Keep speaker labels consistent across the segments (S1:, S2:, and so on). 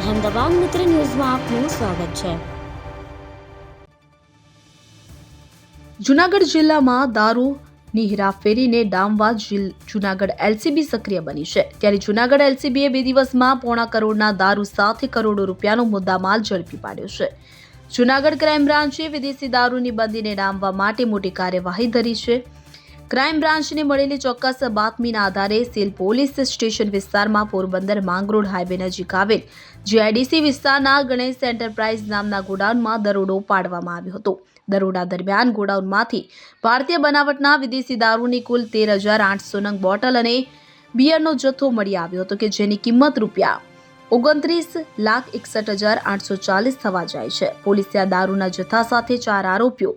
S1: અહેમદાબાદ મિત્ર ન્યૂઝમાં આપનું સ્વાગત છે।
S2: જૂનાગઢ જિલ્લામાં દારૂની હેરાફેરીને ડામવા જૂનાગઢ એલસીબી સક્રિય બની છે। ત્યારે જૂનાગઢ એલસીબીએ 2 દિવસમાં પોણા કરોડના દારૂ સાથે કરોડો રૂપિયાનો મુદ્દામાલ ઝડપી પાડ્યો છે। જૂનાગઢ ક્રાઇમ બ્રાન્ચે વિદેશી દારૂની બંદીને ડામવા માટે મોટી કાર્યવાહી ધરી છે। ક્રાઇમ બ્રાન્ચને મળેલી ચોક્કસ બાતમીના આધારે સેલ પોલીસ સ્ટેશન વિસ્તારમાં પોરબંદર માંગરોળ હાઈવે નજીક આવેલ જીઆઈડીસી વિસ્તારના ગણેશ એન્ટરપ્રાઇઝ નામના ગોડાઉનમાં દરોડો પાડવામાં આવ્યો હતો। દરોડા દરમિયાન ગોડાઉનમાંથી ભારતીય બનાવટના વિદેશી દારૂની કુલ 13,800 નંગ બોટલ અને બિયરનો જથ્થો મળી આવ્યો હતો કે જેની કિંમત રૂપિયા 29,61,840 થવા જાય છે। પોલીસે આ દારૂના જથ્થા સાથે 4 આરોપીઓ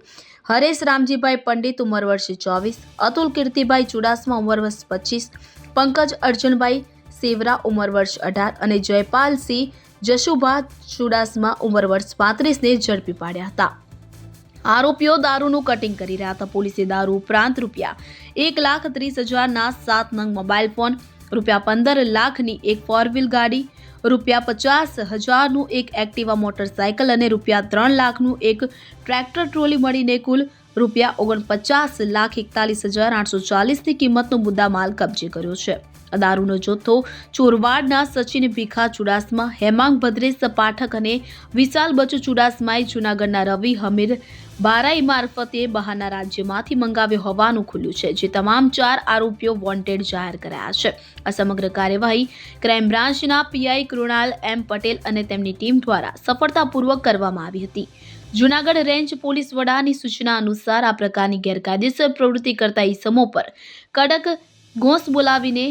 S2: હરેશ રામજીભાઈ પંડિત ઉંમર વર્ષ 24, અતુલ કીર્તિભાઈ ચુડાસમા ઉંમર વર્ષ 25, પંકજ અર્જુનભાઈ સેવરા ઉંમર વર્ષ 18 અને જયપાલસિંહ જશુભા ચુડાસમા ઉંમર વર્ષ 35 ને ઝડપી પાડ્યા હતા। આરોપીઓ દારૂનું કટિંગ કરી રહ્યા હતા। પોલીસે દારૂ ઉપરાંત રૂપિયા 1,30,000ના 7 નંગ મોબાઈલ ફોન, રૂપિયા 15 લાખની એક 4 વ્હીલ ગાડી, રૂપિયા 50,000નું એક એક્ટિવા મોટરસાયકલ અને રૂપિયા 3 લાખનું એક ટ્રેક્ટર ટ્રોલી મળીને કુલ રૂપિયા 49,41,840ની કિંમતનો મુદ્દામાલ કબજે કર્યો છે। દારૂનો જથ્થો ચોરવાડના સચિન ભીખા ચુડાસમા, હેમાંગ ભદ્રેશ પાઠક અને વિશાલ બચુ ચુડાસમાએ જૂનાગઢના રવિ હમીર બારાઈ મારફતે બહારના રાજ્યમાંથી મંગાવ્યો હોવાનું ખુલ્યું છે, જે તમામ 4 આરોપીઓ વોન્ટેડ જાહેર કરાયા છે। આ સમગ્ર કાર્યવાહી ક્રાઇમ બ્રાન્ચના પીઆઈ કૃણાલ એમ પટેલ અને તેમની ટીમ દ્વારા સફળતાપૂર્વક કરવામાં આવી હતી। જૂનાગઢ રેન્જ પોલીસ વડાની સૂચના અનુસાર આ પ્રકારની ગેરકાયદેસર પ્રવૃત્તિ કરતા ઇસમો પર કડક ઘોંસ બોલાવીને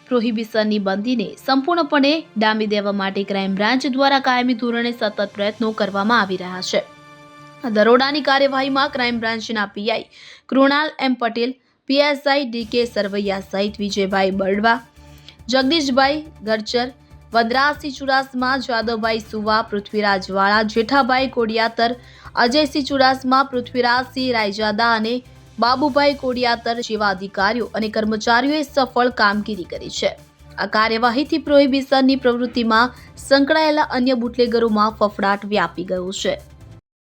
S2: પ્રોહિબિશનની બંદીને સંપૂર્ણપણે ડામી દેવા માટે ક્રાઇમ બ્રાન્ચ દ્વારા કાયમી ધોરણે સતત પ્રયત્નો કરવામાં આવી રહ્યા છે। આ દરોડાની કાર્યવાહીમાં ક્રાઇમ બ્રાન્ચના પીઆઈ કૃણાલ એમ પટેલ, પીએસઆઈ ડીકે સરવૈયા સહિત વિજયભાઈ બરડવા, જગદીશભાઈ ગરચર, વનરાજસિંહ ચુડાસમા, જાદવભાઈ સુવા, પૃથ્વીરાજ વાળા, જેઠાભાઈ કોડિયાતર, અજયસિંહ ચુડાસમા, પૃથ્વીરાજસિંહ રાયજાદા અને બાબુભાઈ કોડિયાતર જેવા અધિકારીઓ અને કર્મચારીઓએ સફળ કામગીરી કરી છે। આ કાર્યવાહીથી પ્રોહિબિશનની પ્રવૃત્તિમાં સંકળાયેલા અન્ય બુટલેગરોમાં ફફડાટ વ્યાપી ગયો છે।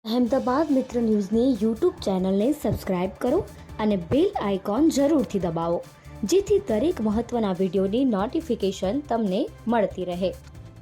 S1: અહેમદાબાદ મિત્ર ન્યૂઝની યુટ્યુબ ચેનલને સબસ્ક્રાઇબ કરો અને બેલ આઇકોન જરૂરથી દબાવો, જેથી દરેક મહત્વના વિડીયોની નોટિફિકેશન તમને મળતી રહે।